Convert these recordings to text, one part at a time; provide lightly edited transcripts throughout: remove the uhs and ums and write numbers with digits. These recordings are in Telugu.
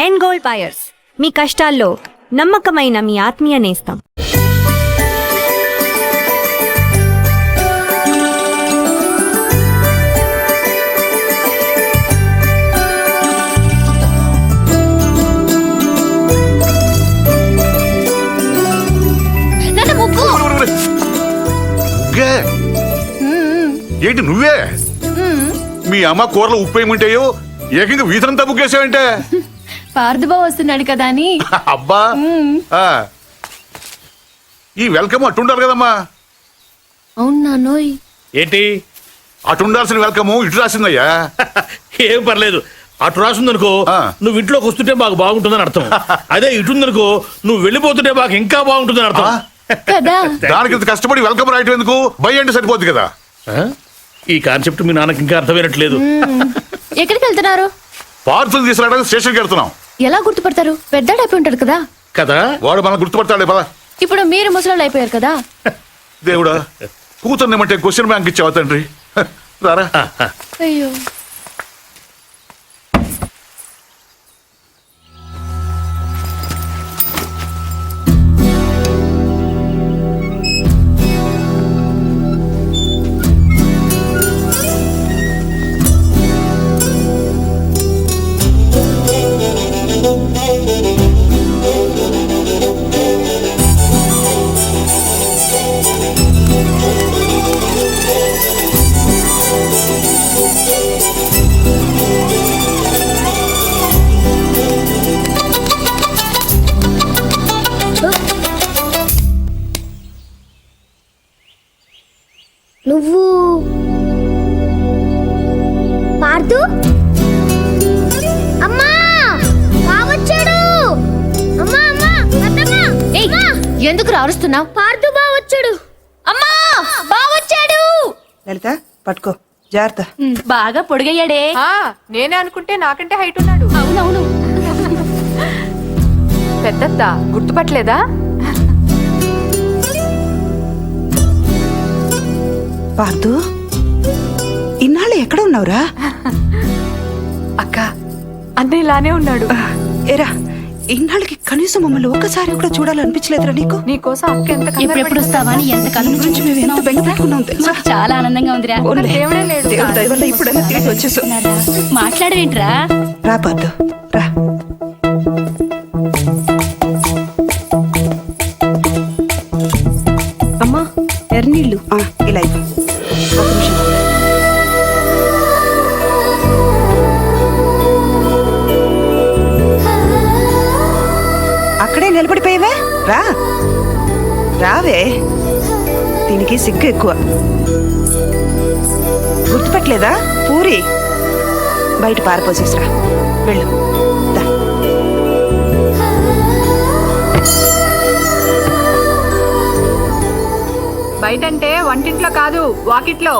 ఎండ్ గోల్డ్ బయర్స్, మీ కష్టాల్లో నమ్మకమైన మీ ఆత్మీయ నేస్తం. ఏంటి నువ్వే? మీ అమ్మ కూరలు ఉప్పు ఏముంటాయో ఏకంగా వీధనంతా బుగ్గేసావంటే. పార్థుబా వస్తున్నాడు కదా అని. అబ్బా ఈ వెల్కమ్ అట్టుండాలి కదమ్మా. అవును నాన్నోయ్. ఏంటి అటుండాల్సిన వెల్కమ్ ఇటు రాసిందయ్యా. ఏం పర్లేదు, అటు రాసిందనుకో నువ్వు ఇంట్లోకి వస్తుంటే మాకు బాగుంటుందని అర్థం. అదే ఇటుందనుకో నువ్వు వెళ్ళిపోతుంటే మాకు ఇంకా బాగుంటుందని అర్థం కదా. దానికి ఇంత కష్టపడి వెల్కమ్ రాయటం ఎందుకు? బై అంటే సరిపోద్ది కదా. ఈ కాన్సెప్ట్ మీ నాన్నకి ఇంకా అర్థమైనట్లేదు. ఎక్కడికి వెళ్తున్నారు? పార్సల్ తీసుకురావడానికి స్టేషన్కి వెళ్తున్నాం. ఎలా గుర్తుపడతారు? పెద్దాడు అయిపోయి ఉంటాడు కదా. కదా, వాడు మనం గుర్తుపడతాడే పదా. ఇప్పుడు మీరు ముసలోళ్ళు అయిపోయారు కదా. దేవుడా, కూతుర్నేమంటే క్వశ్చన్ బ్యాంక్ ఇచ్చావా తండ్రి. రారా. అయ్యో, నువ్వు పార్థు? అమ్మా బావొచ్చాడు. అమ్మా అమ్మా అత్తమ్మా. ఏయ్, ఎందుకు అరుస్తున్నావు? పార్థు బావొచ్చాడు. అమ్మా, బావొచ్చాడు. లలిత పట్టుకో, జాగ్రత్త. బాగా పొడిగయ్యాడే. నేనే అనుకుంటే నాకంటే హైట్ ఉన్నాడు. అవునవును. పెద్దత్త గుర్తుపట్టలేదా? పార్థు, ఇన్నాళ్ళు ఎక్కడ ఉన్నావురా? అక్క అన్నీ ఇలానే ఉన్నాడు. ఏరా, ఇన్నాళ్ళకి కనీసం మమ్మల్ని ఒక్కసారి కూడా చూడాలనిపించలేదురా నీకు? నీకోసం అక్క ఎంత ఎప్పుడెప్పుడు వస్తావా అని ఎంత కళ్ళ నుంచి మేము ఎంత బెంగ పెట్టుకున్నాం తెలుసా? చాలా ఆనందంగా ఉందిరా. పోన్లే, దేవుడే లేడు. దేవుడి దయ వల్ల ఇప్పుడైనా తిరిగి వచ్చేసాం. మాట్లాడవేంట్రా? రా పార్థు, రా. అమ్మా, ఎర్నీళ్ళు. ఇలా ఇవ్వు. ఒక నిమిషం. అక్కడే నిలబడిపోయావే, రా రావే. దీనికి సిగ్గు ఎక్కువ. గుర్తుపట్టలేదా? పూరి బయట పారిపోసేసిరా. వెళ్ళు. దా. బయటంటే వంటింట్లో కాదు, వాకిట్లో.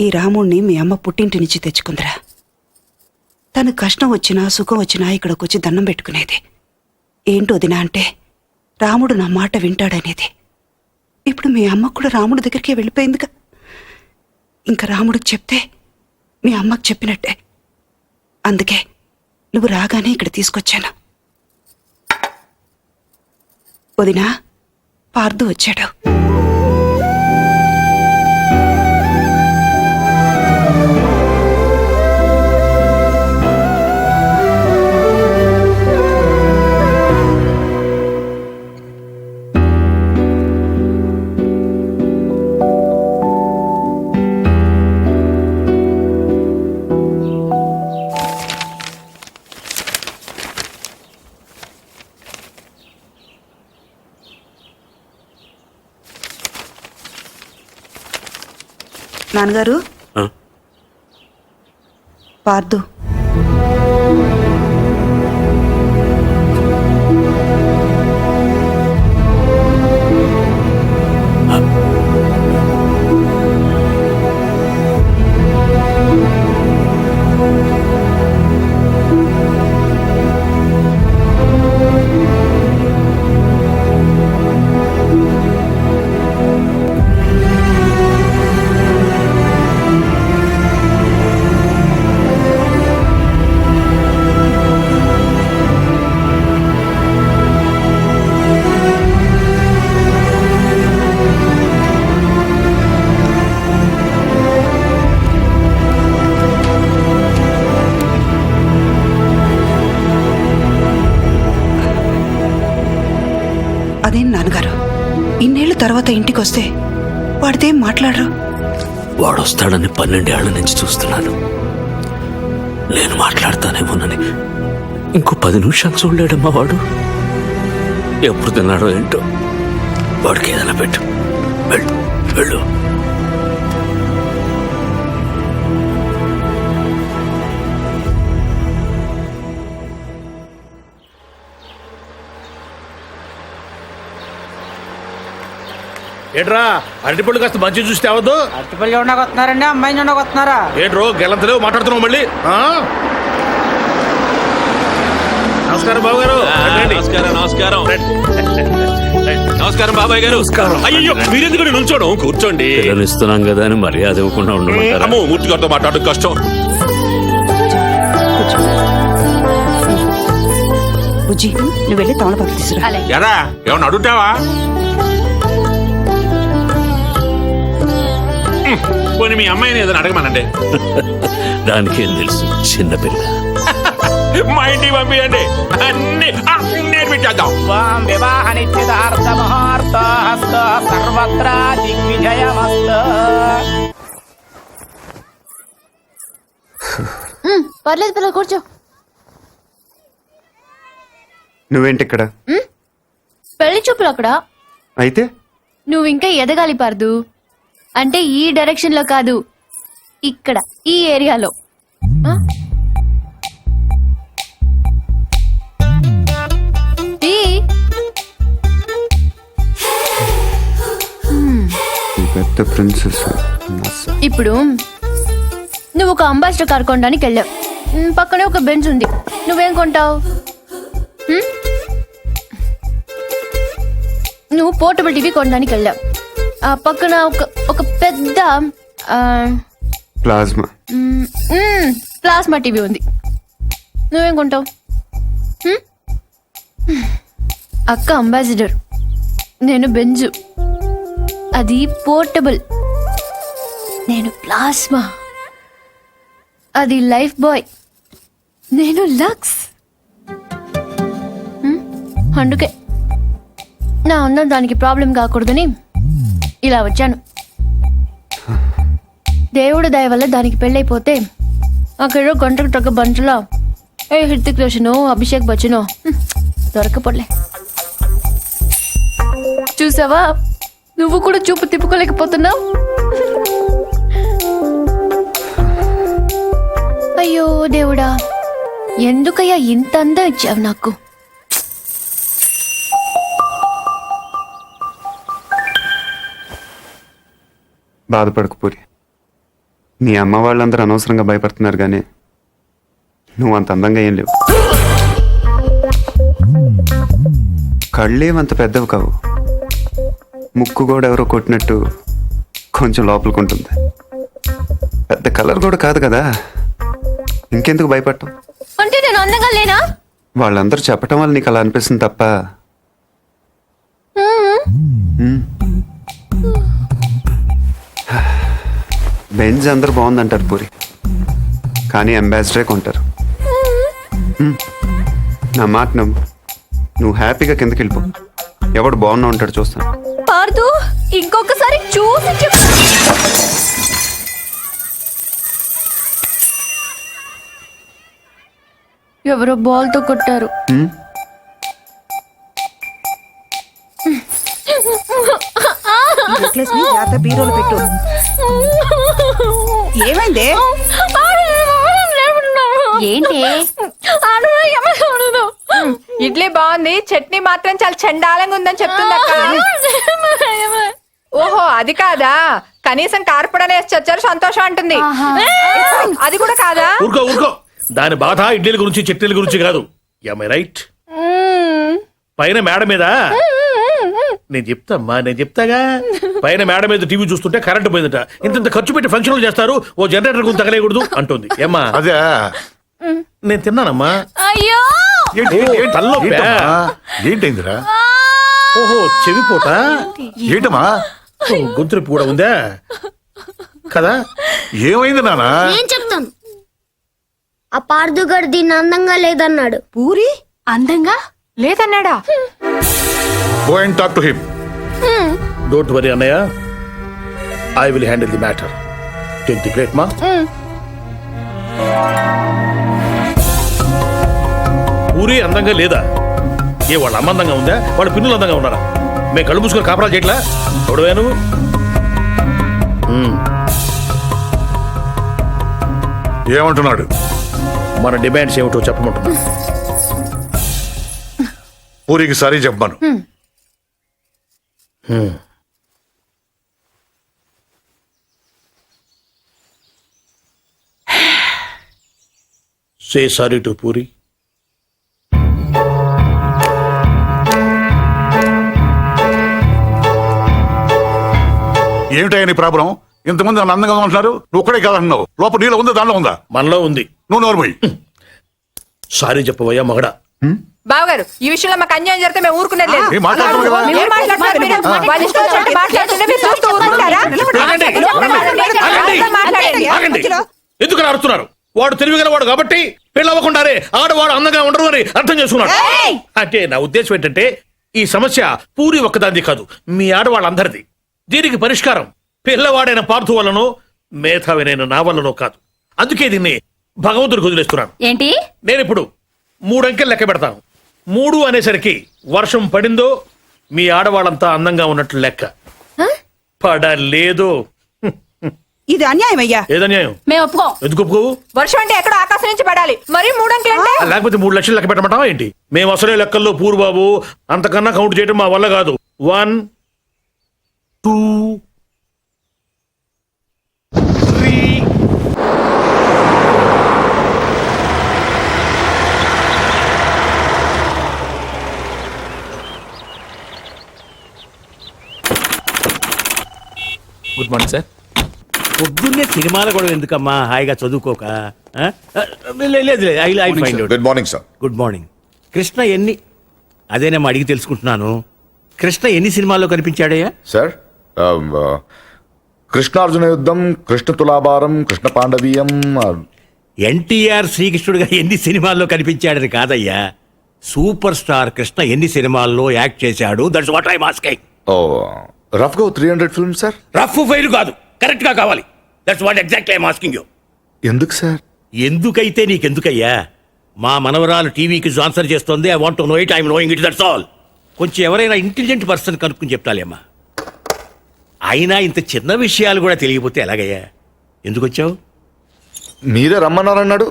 ఈ రాముణ్ణి మీ అమ్మ పుట్టింటి నుంచి తెచ్చుకుందిరా. తను కష్టం వచ్చినా సుఖం వచ్చినా ఇక్కడికి వచ్చి దండం పెట్టుకునేది. ఏంటో వదినా అంటే రాముడు నా మాట వింటాడనేది. ఇప్పుడు మీ అమ్మకు కూడా రాముడి దగ్గరికి వెళ్ళిపోయిందిగా. ఇంకా రాముడికి చెప్తే మీ అమ్మకు చెప్పినట్టే. అందుకే నువ్వు రాగానే ఇక్కడ తీసుకొచ్చాను. వదినా, పార్థు వచ్చాడు. నాన్నగారు, పార్థు. ఇన్నేళ్ల తర్వాత ఇంటికొస్తే వాడితేం మాట్లాడరు. వాడొస్తాడని 12 ఏళ్ల నుంచి చూస్తున్నాను. నేను మాట్లాడతానేమోనని ఇంకో 10 నిమిషాలు చూడలేడమ్మా వాడు. ఎప్పుడు తిన్నాడో ఏంటో. వాడికి ఏదైనా పెట్టు. వెళ్ళు వెళ్ళు. ఏట్రా అరటిపళ్ళు కాస్త మంచి చూసి తేవద్దు. అరటిపల్లి ఉండకొస్తున్నారండి, అమ్మాయిని ఉండకొస్తున్నారా? ఏట్రో గెలంతలేవు మాట్లాడుతున్నావు మళ్ళీ. నమస్కారం బాబు గారు. నమస్కారం నమస్కారం నమస్కారం బాబాయ్ గారు. అయ్యో మీరెందుకు నిల్చోడం? కూర్చోండి. ఇస్తున్నాం కదా అని మర్యాద ఇవ్వకుండా ఉండమంటారా? అమ్మో మూర్తి గారితో మాట్లాడడం కష్టం. బుజ్జి, నువ్వు వెళ్ళి తమలపాకు తీసుకురా. ఎరా ఏమన్నా అడుగుతావా? పోనీ మీ అమ్మాయిని ఏదైనా అడగమనండి. దానికేం తెలుసు, చిన్నపిల్ల. మా ఇంటికి పంపించండి, అన్ని నేర్పించేద్దాం. వివాహ నిశ్చితార్థ ముహూర్త సర్వత్రా దిగ్విజయమస్తు. పర్లేదు పిల్లలు కూర్చో. నువ్వేంటి ఇక్కడ? పెళ్లి చూపులు అక్కడ. అయితే నువ్వు ఇంకా ఎదగాలి పార్దు. అంటే ఈ డైరెక్షన్ లో కాదు, ఇక్కడ ఈ ఏరియాలో. ఆ? ఈ పెద్ద ప్రిన్సెస్. ఇప్పుడు నువ్వు ఒక అంబాసిడర్ కార్ కొనడానికి వెళ్ళావు. పక్కనే ఒక బెంచ్ ఉంది. నువ్వేం కొంటావు? నువ్వు పోర్టబుల్ టీవీ కొనడానికి వెళ్ళావు. ఆ పక్కన ఒక పెద్ద ప్లాస్మా. ప్లాస్మా టీవీ ఉంది. నువ్వేం కొంటావు? అక్క అంబాసిడర్, నేను బెంజు. అది పోర్టబుల్. నేను ప్లాస్మా. అది లైఫ్ బాయ్. నేను లక్స్. అందుకే నా అందం దానికి ప్రాబ్లం కాకూడదని ఇలా వచ్చాను. దేవుడు దయ వల్ల దానికి పెళ్ళైపోతే అక్కడ గంటకు తగ్గ బంటలో ఏ హృతిక్ రోషనో అభిషేక్ బచ్చనో దొరకపోలే. చూసావా, నువ్వు కూడా చూపు తిప్పుకోలేకపోతున్నావు. అయ్యో దేవుడా, ఎందుకయ్యా ఇంత అందం ఇచ్చావు నాకు? బాధపడకు పూరి. నీ అమ్మ వాళ్ళందరూ అనవసరంగా భయపడుతున్నారు కానీ నువ్వు అంత అందంగా ఏం లేవు. కళ్ళేమంత పెద్దవి కావు. ముక్కు కూడా ఎవరో కొట్టినట్టు కొంచెం లోపలికుంటుంది. పెద్ద కలర్ కూడా కాదు కదా, ఇంకెందుకు భయపడటం? అంటే నేను అందంగా లేనా? వాళ్ళందరూ చెప్పటం వల్ల నీకు అలా అనిపిస్తుంది తప్ప. బెంజ్ అందరు బాగుందంటారు పూరి, కానీ అంబాసిడరే కొంటారు. నా మాట నమ్ము. నువ్వు హ్యాపీగా కిందకి వెళ్ళిపో. ఎవడు బాగున్నా ఉంటాడు చూస్తాను. పార్దు, ఇంకొకసారి చూసి చెప్పు. ఎవరో బాల్తో కొట్టారు. నెక్లెస్ ని జాగ్రత్త బీరోలో పెట్టు. ఏమైందే? ఏంటి? ఇడ్లీ బాగుంది, చట్నీ మాత్రం చాలా చండాలంగా ఉందని చెప్తుందక్క. ఓహో అది కాదా, కనీసం కార్పొడనే వేసి చచ్చారు సంతోషం అంటుంది. అది కూడా కాదా? ఊరుకో ఊరుకో. దాని బాధ ఇడ్లీల గురించి చట్నీల గురించి కాదు. రైట్? పైన మేడ మీద నేను చెప్తాగా. పైన మేడ మీద టీవీ చూస్తుంటే కరెంట్ పోయిందట. ఇంత ఖర్చు పెట్టి ఫంక్షన్లు చేస్తారు, ఓ జనరేటర్ గురించి తగలేయకూడదు అంటుంది. ఏమ్మా? అదే నేను తిన్నానమ్మా. అయ్యో, ఏంటైందిరా? ఓహో, చెవిపోట. ఏంటమ్మా? గొంతులు కూడా ఉందా కదా? ఏమైంది నానా? నేను చెప్తాను. ఆ పార్దుగాడు దీన్ని అందంగా లేదన్నాడు. పూరి అందంగా లేదన్నాడా? Go and talk to him. Don't worry అన్నయ్య, I will handle the matter. Take the plate మా. పూరి అందంగా లేదా? ఏ వాళ్ళ అమ్మ అందంగా ఉందా, వాళ్ళ పిన్నులు అందంగా ఉన్నారా? మేము కళ్ళు మూసుకొని కాపరాలు చేయట్లా? చూడవే నువ్వు. ఏమంటున్నాడు? మన డిమాండ్స్ ఏమిటో చెప్పమంటున్నా. పూరికి సారీ చెప్పాను. Say sorry to puri. ఏమిటయ్యా నీ ప్రాబ్లం? ఇంతమంది నన్ను అందంగా ఉంటున్నారు, నువ్వు ఒక్కడే కాదంటున్నావు. లోపల నీలో ఉందా దానిలో ఉందా? మనలో ఉంది. నువ్వు నోరు పోయి. సారీ చెప్పవయ్యా మగడా. బావగారు, ఈ విషయంలో మాకు అన్యాయం జరిగితే మేము ఊరుకునేది లేదు. ఏం మాట్లాడుతున్నావు కదా? ఏం మాట్లాడుతున్నారు మీరు? వాళ్ళ ఇష్టం వచ్చినట్టు మాట్లాడుతుంటే మీరు చూస్తూ ఊరుకుంటారా? మాట్లాడండి. ఆగండి. ఎందుకు అరుస్తున్నారు? వాడు తెలివిగలవాడు కాబట్టి పెళ్ళవ్వకుండానే ఆడవాడు అందంగా ఉండరు అని అర్థం చేసుకున్నాడు. అంటే నా ఉద్దేశం ఏంటంటే ఈ సమస్య పూరి ఒక్కదాంది కాదు, మీ ఆడవాళ్ళందరిది. దీనికి పరిష్కారం పిల్లవాడైన పార్థు వల్లనో మేధావినైన నా వల్లనో కాదు. అందుకే దీన్ని భగవంతుడికి వదిలేస్తున్నాను. ఏంటి? నేను ఇప్పుడు 3 అంకెలు లెక్క పెడతాను. 3 అనేసరికి వర్షం పడిందో మీ ఆడవాళ్ళంతా అందంగా ఉన్నట్లు లెక్క. పడలేదు. ఇది అన్యాయం అయ్యా. ఏదన్యాయం? మేము ఒప్పుకోం. ఎందుకు ఒప్పుకోవు? వర్షం అంటే ఎక్కడో ఆకాశం నుంచి పడాలి, మరి 3 అంకెలు అంటే లేకపోతే 3 లక్షలు లెక్క పెట్టమంటావా ఏంటి? మేము అసలే లెక్కల్లో పూరు బాబు, అంతకన్నా కౌంట్ చేయడం మా వల్ల కాదు. 1 2 3 గుడ్ మార్నింగ్ సార్. పొద్దున్నే సినిమాలు కూడా ఎందుకమ్మా, హాయిగా చదువుకోక? లేదు, I find out. Good morning sir. Good morning. Krishna ఎన్ని, అదేనేమో అడిగి తెలుసుకుంటున్నాను. కృష్ణ ఎన్ని సినిమాల్లో కనిపించాడయ్యా? సార్, కృష్ణార్జున యుద్ధం, కృష్ణ తులాభారం, కృష్ణ పాండవీయం. ఎన్టీఆర్ శ్రీకృష్ణుడిగా ఎన్ని సినిమాల్లో కనిపించాడని కాదయ్యా, సూపర్ స్టార్ కృష్ణ ఎన్ని సినిమాల్లో యాక్ట్ చేశాడు. That's what I asking. ఓ, రఫ్ గా 300 ఫిల్మ్స్ సార్. రఫ్ ఫెయిల్ కాదు, కరెక్ట్ గా కావాలి. That's what exactly I asking you. ఎందుకు సార్? ఎందుకైతే నీకెందుకయ్యా? మా మనవరాలు టీవీకి ఆన్సర్ చేస్తోంది. I want to know it, I'm knowing it, that's all. కొంచెం ఎవరైనా ఇంటెలిజెంట్ పర్సన్ కనుక్కుని చెప్తాలేమ్మా. అయినా ఇంత చిన్న విషయాలు కూడా తెలియకపోతే ఎలాగయ్యా? ఎందుకు వచ్చావు? మీరే రమ్మన్నారన్నాడు.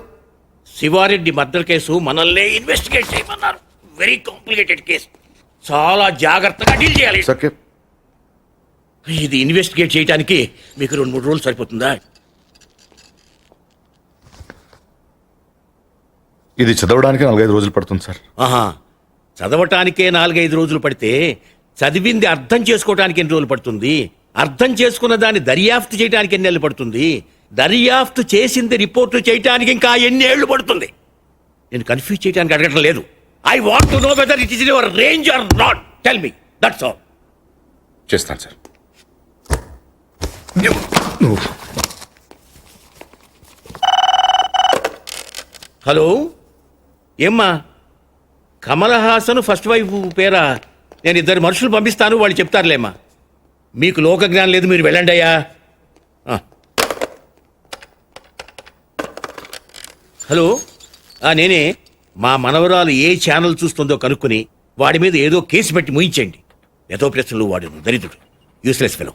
శివారెడ్డి మర్డర్ కేసు మనల్నే ఇన్వెస్టిగేట్ చేయమన్నారు. వెరీ కాంప్లికేటెడ్ కేసు, చాలా జాగ్రత్తగా డీల్ చేయాలి. సరే, ఇది ఇన్వెస్టిగేట్ చేయడానికి మీకు 2-3 రోజులు సరిపోతుందా? ఇది చదవడానికి 4-5 రోజులు పడుతుంది సార్. ఆహా, చదవటానికే 4-5 రోజులు పడితే చదివింది అర్థం చేసుకోవటానికి ఎన్ని రోజులు పడుతుంది? అర్థం చేసుకున్న దాన్ని దర్యాప్తు చేయడానికి ఎన్ని ఏళ్ళు పడుతుంది? దర్యాప్తు చేసింది రిపోర్టు చేయడానికి ఇంకా ఎన్ని ఏళ్ళు పడుతుంది? నేను కన్ఫ్యూజ్ చేయడానికి అడగటం లేదు. I want to know whether it is in your range or not. Tell me, that's all. చేస్తాను సార్. హలో, ఏమ్మా? కమల్ హాసన్ ఫస్ట్ వైఫ్ పేరా? నేను 2 మనుషులు పంపిస్తాను, వాళ్ళు చెప్తారులేమ్మా. మీకు లోక జ్ఞానం లేదు, మీరు వెళ్ళండి అయ్యా. హలో, నేనే. మా మనవరాలు ఏ ఛానల్ చూస్తుందో కనుక్కుని వాడి మీద ఏదో కేసు పెట్టి ముయించండి. ఏదో ప్రశ్నలు వాడు దరిద్రుడు, యూస్లెస్ ఫెలో.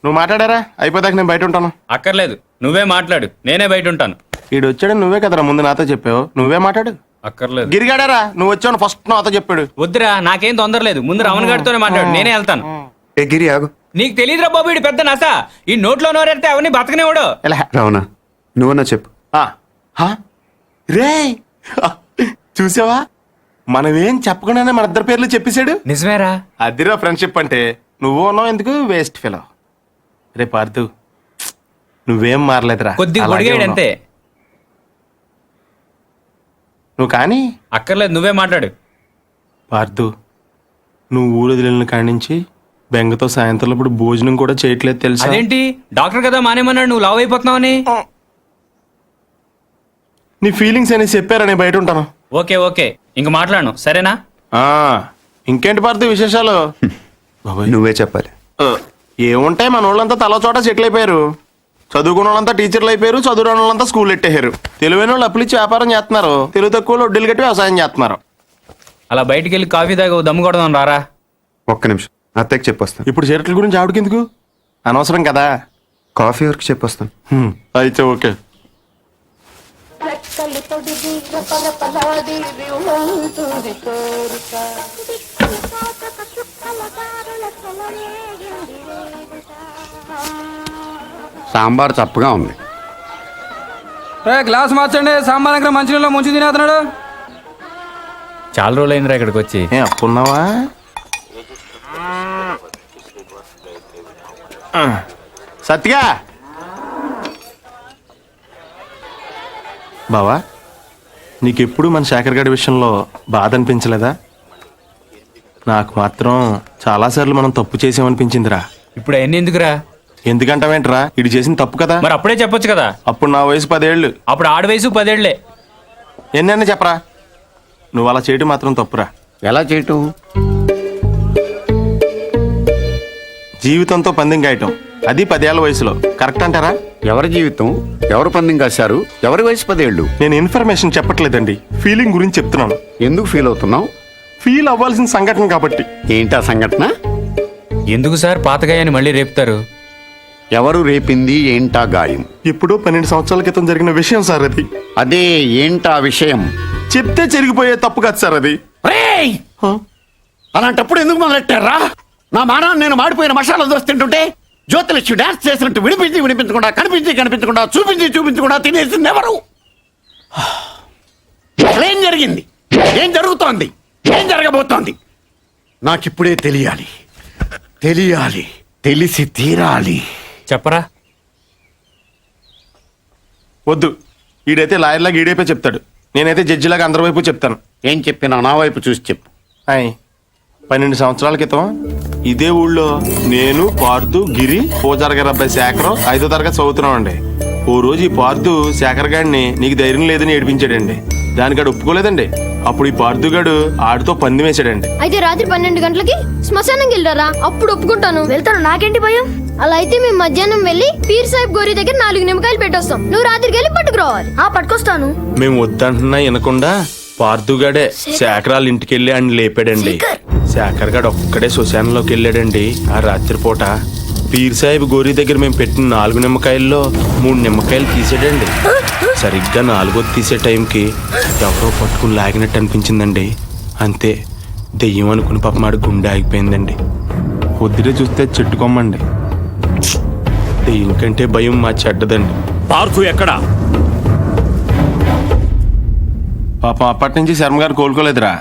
నువ్వు మాట్లాడారా? అయిపోతాక నేను బయట ఉంటాను. అక్కర్లేదు, నువ్వే మాట్లాడు, నేనే బయట ఉంటాను. ఈడు వచ్చాడని నువ్వే కదరా ముందు నాతో చెప్పావు. నువ్వే మాట్లాడు. అక్కర్లేదు. గిరిగాడారా? నువ్వు వచ్చావు ఫస్ట్ నాతో చెప్పాడు. వద్దురా, నాకేం తొందర లేదు. ముందు రమణ గారితోనే మాట్లాడు, నేనే వెళ్తాను. ఏ గిరి ఆగు. నీకు తెలియదురా బాబు, ఇటు పెద్ద నస. ఈ నోట్లో నోరెడితే అవన్నీ బతకనేవాడు. రావునా, నువ్వన్నా చెప్పు. రే, చూసావా? మనమేం చెప్పకుండానే మన 2 పేర్లు చెప్పేశాడు. నిజమేరా? అదిరా ఫ్రెండ్షిప్ అంటే. నువ్వు ఉన్నావు ఎందుకు? Waste fellow. రే పార్థు, నువ్వేం మారలేదురా. కొద్దిగా అలాగే పొడిగాడు ఉన్నావు. అంతే. నువ్వు కానీ అక్కర్లేదు, నువ్వే మాట్లాడు. పార్థు, నువ్వు ఊరు వదిలిన కాడి నుంచి బెంగతో సాయంత్రం ఇప్పుడు భోజనం కూడా చేయట్లేదు తెలుసా? అదేంటి, డాక్టర్ కదా మానేమన్నాడు, నువ్వు లావ్ అయిపోతున్నావని. నీ ఫీలింగ్స్ అని చెప్పారా? నేను బయట ఉంటాను. ఓకే ఓకే, ఇంక మాట్లాడను, సరేనా? ఆ, ఇంకేంటి పార్థు విశేషాలు? బాబాయ్, నువ్వే చెప్పాలి. ఏముంటాయి, మన వాళ్ళంతా తల చోట సెటిల్ అయిపోయారు. చదువుకున్న వాళ్ళంతా టీచర్లు అయిపోయారు, చదువుకున్న వాళ్ళంతా స్కూల్ ఎట్టేశారు. తెలివైన వాళ్ళు అప్పులు ఇచ్చి వ్యాపారం చేస్తున్నారు, తెలుగు తక్కువ వడ్డీలు కట్టి వ్యవసాయం చేస్తున్నారు. అలా బయటికి వెళ్ళి కాఫీ తాగి ఓ దమ్ము కొడదాం రారా. ఒక్క నిమిషం, అత్తయ్యకి చెప్పొస్తాను. ఇప్పుడు చీరట్ల గురించి ఆవిడకెందుకు? అనవసరం కదా. కాఫీ వరకు చెప్పొస్తాను. అయితే ఓకే. సాంబార్ చప్పగా ఉంది. గ్లాస్ మార్చండి, సాంబార్ దగ్గర మంచినీళ్ళు ముంచి తినేస్తున్నాడు. చాలా రోజులు అయిందిరా ఇక్కడికి వచ్చి. అప్పున్నావా? సత్తిగా బావా, నీకెప్పుడు మన శేఖర్ గారి విషయంలో బాధ అనిపించలేదా? నాకు మాత్రం చాలాసార్లు మనం తప్పు చేసామనిపించిందిరా. ఇప్పుడు అవన్నీ ఎందుకురా? ఎందుకంటావేంట్రా, ఇటు చేసిన తప్పు కదా. మరి అప్పుడే చెప్పొచ్చు కదా. అప్పుడు నా వయసు 10 ఏళ్ళు. అప్పుడు ఆడ వయసు 10 ఏళ్లే. ఎన్నైనా చెప్పరా, నువ్వు అలా చేయటం మాత్రం తప్పురా. ఎలా చేయటం? జీవితంతో పందెం కాయటం, అది 10 ఏళ్ల వయసులో. కరెక్ట్ అంటారా? ఎవరి జీవితం ఎవరు పందెం కాశారు? ఎవరి వయసు 10 ఏళ్ళు? నేను ఇన్ఫర్మేషన్ చెప్పట్లేదండి, ఫీలింగ్ గురించి చెప్తున్నాను. ఎందుకు ఫీల్ అవుతున్నావు? ఫీల్ అవ్వాల్సిన సంఘటన కాబట్టి. ఏంటా సంఘటన? ఎందుకు సార్ పాతగాయని మళ్ళీ రేపుతారు? ఎవరు రేపింది? ఏంటా గాయం? ఇప్పుడు 12 సంవత్సరాల క్రితం జరిగిన విషయం సార్ అది. అదే ఏంటా విషయం? చెప్తే చెరిగిపోయే తప్పు కాదు సార్ అది. రేయ్! అలాంటప్పుడు ఎందుకు మొదలెట్టారా? నా మానాన్ని నేను మాడిపోయిన మసాలా దోశ తింటుంటే జ్యోతిలక్ష్మి డాన్స్ చేసినట్టు వినిపించకుండా కనిపించకుండా చూపించకుండా తినేసింది ఎవరు? అసలేం జరిగింది? ఏం జరుగుతోంది? ఏం జరగబోతోంది? నాకిప్పుడే తెలియాలి. తెలిసి తీరాలి. చెప్పరా. వద్దు, ఈడైతే లాయర్లాగా ఈడైపో చెప్తాడు, నేనైతే జడ్జిలాగా అందరి వైపు చెప్తాను. ఏం చెప్పినా నా వైపు చూసి చెప్పు. 12 సంవత్సరాల క్రితం ఇదే ఊళ్ళో నేను, పార్థు, గిరి, పూజారి గారి అబ్బాయి శేఖరం 5వ తరగతి చదువుతున్నామండి. ఓ రోజు ఈ పార్థు శేఖర్ గాడిని నీకు ధైర్యం లేదని ఏడిపించాడండి. దానికాడు ఒప్పుకోలేదండి. అప్పుడు ఈ పార్థు గాడు ఆడితో పందెం వేసాడండి. అయితే రాత్రి 12 గంటలకి శ్మశానం వెళ్ళారా? అప్పుడు ఒప్పుకుంటాను. వెళ్తాను, నాకేంటి భయం. అలా అయితే మేము మధ్యాహ్నం వెళ్ళి పీర్ సాహిబ్ గోరి దగ్గర 4 నిమ్మకాయలు పెట్టొస్తాం. నువ్వు రాత్రికి వెళ్ళి పట్టుకురావాలి. పట్టుకొస్తాను. మేము వద్దంటున్నా వినకుండా పార్థుగాడే శేఖరాల ఇంటికి వెళ్ళి ఆయన లేపాడండి. శేఖర్ గాడు ఒక్కడే శ్మశానంలోకి వెళ్ళాడండి. ఆ రాత్రిపూట పీర్ సాహిబ్ గోరి దగ్గర మేము పెట్టిన 4 నిమ్మకాయల్లో 3 నిమ్మకాయలు తీసాడండి. సరిగ్గా 4వది తీసే టైంకి ఎవరో పట్టుకుని లాగినట్టు అనిపించిందండి. అంతే, దెయ్యం అనుకుని పాప మాడి గుండె ఆగిపోయిందండి. పొద్దుటే చూస్తే చెట్టుకోమండి. దెయ్యం కంటే భయం మా చెడ్డదండి. పార్థు ఎక్కడా? పాపం అప్పటి నుంచి శర్మ గారు కోలుకోలేదురా.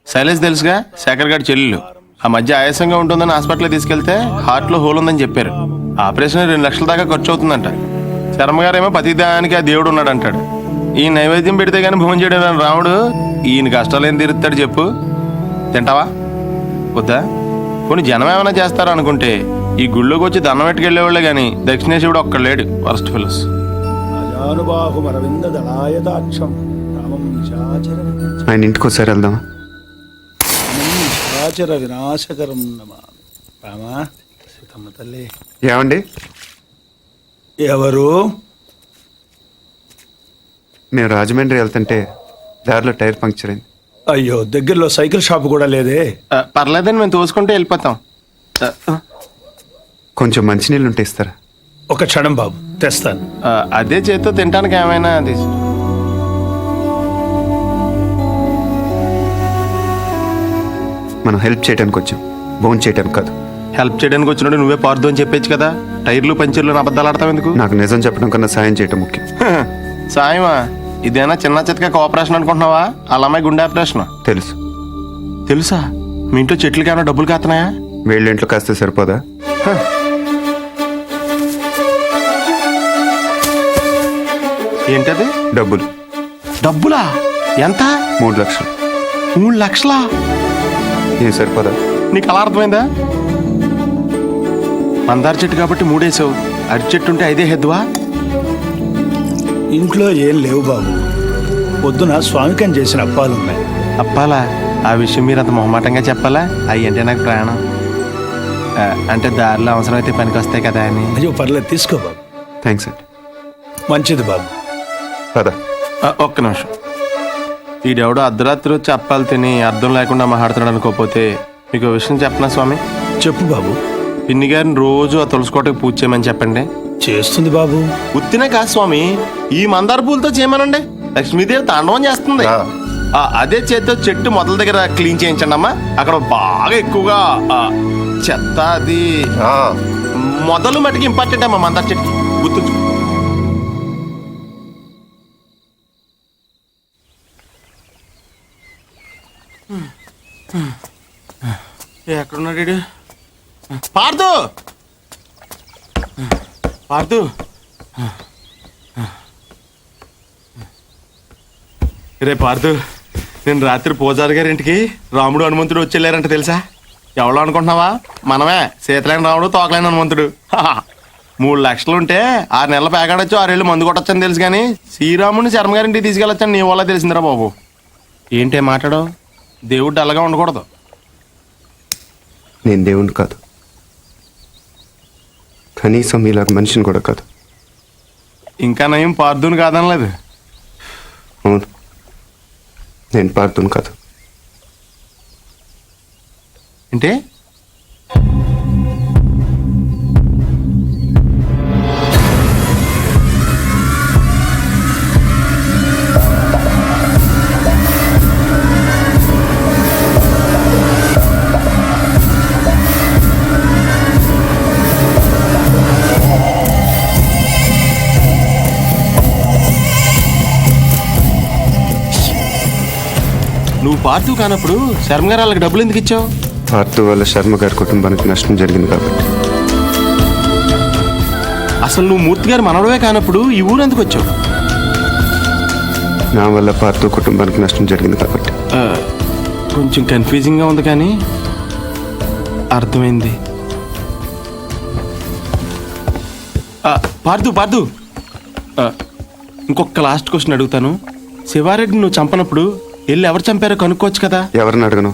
శైలేష్ తెలుసుగా, శేఖర్ గారి చెల్లెలు. ఆ మధ్య ఆయాసంగా ఉంటుందని హాస్పిటల్ తీసుకెళ్తే హార్ట్ లో హోల్ ఉందని చెప్పారు. ఆపరేషన్ 2 లక్షల దాకా ఖర్చు అవుతుందంట. శర్మ గారేమో ప్రతిదానికి ఆ దేవుడు ఉన్నాడు అంటాడు. ఈ నైవేద్యం పెడితే గానీ భోజనం చేయడం రాముడు ఈయన కష్టాలు ఏం తీరుస్తాడు చెప్పు? తింటావా? వద్దా? కొన్ని జనం ఏమైనా చేస్తారా అనుకుంటే ఈ గుళ్ళోకి వచ్చి దండం పెట్టుకెళ్లేవాళ్ళే గాని దక్షిణేశ్వరుడు ఒక్కడ లేడు. Worst fellows. ఆయన ఇంటికి ఒకసారి వెళ్దామా? వినాశకరం రామా సీతమ్మ తల్లి. ఏమండి? ఎవరు? మేము రాజమండ్రి వెళ్తుంటే దారిలో టైర్ పంక్చర్ అయింది. అయ్యో, దగ్గరలో సైకిల్ షాప్ కూడా లేదే? పర్లేదని మేము తోసుకుంటే వెళ్ళిపోతాం. కొంచెం మంచినీళ్ళు ఉంటే ఇస్తారా? ఒక క్షణం బాబు, తెస్తాను. అదే చేత్తో తినడానికి ఏమైనా మనం హెల్ప్ చేయడానికి వచ్చాం, బోన్ చేయడానికి కాదు. హెల్ప్ చేయడానికి వచ్చినట్టు నువ్వే పార్దు అని చెప్పేచ్చు కదా. టైర్లు పంచర్లు అబద్ధాలు ఆడతావు ఎందుకు? నాకు నిజం చెప్పడం కన్నా సాయం చేయటం ముఖ్యం. సాయమా? ఇదేనా చిన్న చితక కోఆపరేషన్ అనుకుంటున్నావా? అలా అమ్మాయి గుండె ఆపరేషన్. తెలుసు. తెలుసా? మీ ఇంట్లో చెట్లకి ఏమైనా డబ్బులు కాస్తున్నాయా? వీళ్ళ ఇంట్లో కాస్తే సరిపోదా? ఏంటది? డబ్బులు. డబ్బులా? ఎంత? 3 లక్షలు. 3 లక్షలా? ఏం సరిపోదా? నీకు అలా అర్థమైందా? మందార చెట్టు కాబట్టి 3 వేసావు, అరటి చెట్టు ఉంటే 5 హెద్దువా? ఇంట్లో ఏం లేవు బాబు. పొద్దున స్వామికం చేసిన అప్పాలున్నాయి. అప్పాలా? ఆ విషయం మీరు అంత మొహమాటంగా చెప్పాలా? అవి అంటే నాకు ప్రాణం. అంటే దారిలో అవసరమైతే పనికి వస్తాయి కదా అని. అయ్యో పర్లేదు, తీసుకో బాబు. థ్యాంక్స్ అండి. మంచిది బాబు. పదా. ఒక్క నిమిషం. ఈడెవడో అర్ధరాత్రి వచ్చి అప్పాలు తిని అర్థం లేకుండా మాట్లాడుతున్నాడు అనుకోకపోతే మీకు ఒక విషయం చెప్పనా స్వామి? చెప్పు బాబు. పిన్ని గారిని రోజు ఆ తులసికోటకి పూజ చేయమని చెప్పండి. చేస్తుంది బాబు. ఉత్తినే కాదు స్వామి, ఈ మందార పూలతో చేయమనండి. లక్ష్మీదేవి తాండవం చేస్తుంది. అదే చేతితో చెట్టు మొదల దగ్గర క్లీన్ చేయించండి అమ్మా. అక్కడ బాగా ఎక్కువగా చెత్త అది మొదలు మటుకు ఇంపార్టెంట్ అమ్మా మందార చెట్టుకి. గుర్తుంచు. ఎక్కడున్నాడు? పార్దు, పార్దు. రే పార్దు, నేను రాత్రి పూజారి గారి ఇంటికి రాముడు హనుమంతుడు వచ్చి వెళ్ళారంట తెలుసా? ఎవరో అనుకుంటున్నావా? మనమే, సీతలేని రాముడు తోకలేని హనుమంతుడు. 3 లక్షలు ఉంటే 6 నెలలు పేకాడొచ్చు, 6 ఏళ్ళు మందు కొట్టొచ్చని తెలుసు, కానీ శ్రీరాముడిని శర్మ గారింటికి తీసుకెళ్ళొచ్చని నీ వల్ల తెలిసిందిరా బాబు. ఏంటే మాట్లాడో? దేవుడు అలాగా ఉండకూడదు. నేను దేవుణ్ణి కాదు, కనీసం ఇలాగ మనిషిని కూడా కాదు. ఇంకా నయం పార్దుని కాదనలేదు. అవును, నేను పార్థుని కాదు. అంటే నువ్వు పార్థు కానప్పుడు శర్మ గారు వాళ్ళకి డబ్బులు ఎందుకు ఇచ్చావు? పార్థు వల్ల శర్మ గారి కుటుంబానికి నష్టం జరిగింది కాబట్టి. అసలు నువ్వు మూర్తి గారు మనవడవే కానప్పుడు ఈ ఊరు ఎందుకు వచ్చావు? నా వల్ల పార్థు కుటుంబానికి నష్టం జరిగింది కాబట్టి. కొంచెం కన్ఫ్యూజింగ్గా ఉంది కానీ అర్థమైంది. పార్థు, పార్థు, ఇంకొక లాస్ట్ క్వశ్చన్ అడుగుతాను. శివారెడ్డి నువ్వు చంపనప్పుడు వెళ్ళి ఎవరు చంపారో కనుక్కోవచ్చు కదా? ఎవరిని అడగను?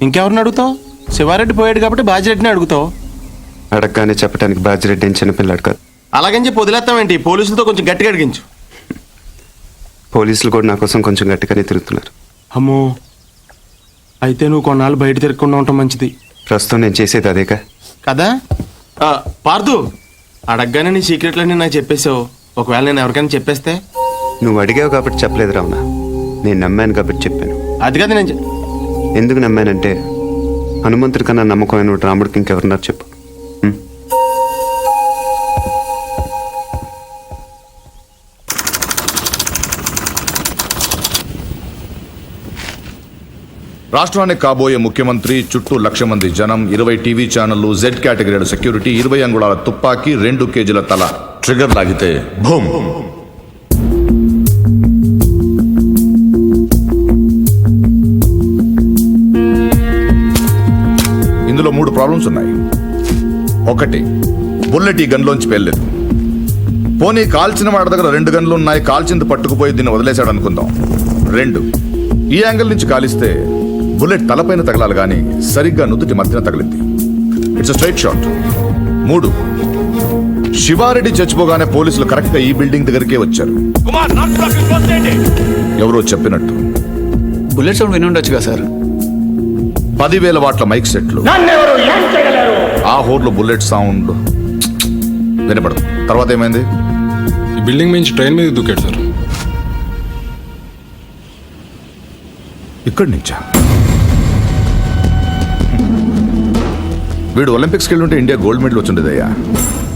ఇంకెవరిని అడుగుతావు? శివారెడ్డి పోయాడు కాబట్టి బాజిరెడ్డిని అడుగుతావు. అడగగానే చెప్పడానికి బాజిరెడ్డి ఏం చిన్నపిల్లాడు కాదు. అలాగని చెప్పి వదిలేస్తామేంటి? పోలీసులతో కొంచెం గట్టిగా అడిగించు. పోలీసులు కూడా నా కోసం కొంచెం గట్టిగానే తిరుగుతున్నారు. అమ్మో, అయితే నువ్వు కొన్నాళ్ళు బయట తిరగకుండా ఉండటం మంచిది. ప్రస్తుతం నేను చేసేది అదేగా కదా? పార్థు, అడగగానే నీ సీక్రెట్లన్నీ నాకు చెప్పేసావు. ఒకవేళ నేను ఎవరికైనా చెప్పేస్తే? నువ్వు అడిగావు కాబట్టి చెప్పలేదు రావునా, నేను నమ్మాను కాబట్టి చెప్పాను. అది కదా నేను ఎందుకు నమ్మానంటే హనుమంతుడి కన్నా నమ్మకమైన రాముడికి ఇంకెవరున్నారు చెప్పు. రాష్ట్రానికి కాబోయే ముఖ్యమంత్రి, చుట్టూ 1,00,000 మంది జనం, 20 టీవీ ఛానళ్లు, జెడ్ కేటగిరీ సెక్యూరిటీ, 20 అంగుళాల తుపాకీ, 2 కేజీల తల. ట్రిగర్ లాగితే భూమ్. ఇందులో 3 ప్రాబ్లమ్స్ ఉన్నాయి. 1, బుల్లెట్ ఈ గన్లోంచి పేర్లేదు. పోనీ కాల్చిన వాడి దగ్గర 2 గన్లు ఉన్నాయి, కాల్చింది పట్టుకుపోయి దీన్ని వదిలేశాడు అనుకుందాం. 2, ఈ యాంగిల్ నుంచి కాలిస్తే బుల్లెట్ తలపైన తగలాలి కానీ సరిగ్గా నుదుటి మధ్యన తగిలింది. It's straight shot. 3, శివారెడ్డి చచ్చిపోగానే పోలీసులు కరెక్ట్ గా ఈ బిల్డింగ్ దగ్గరికే వచ్చారు. ఎవరో చెప్పినట్టు బుల్లెట్ సౌండ్ విని ఉండొచ్చుగా సార్. 10,000 వాట్ల మైక్ సెట్లు, ఆ హోర్లో బుల్లెట్ సౌండ్ వినపడదు. తర్వాత ఏమైంది? ఈ బిల్డింగ్ నుంచి ట్రైన్ మీద దూకాడు సార్. ఇక్కడి నుంచా? వీడు ఒలింపిక్స్కి వెళ్ళి ఉంటే ఇండియా గోల్డ్ మెడల్ వచ్చిండేదయ్యా.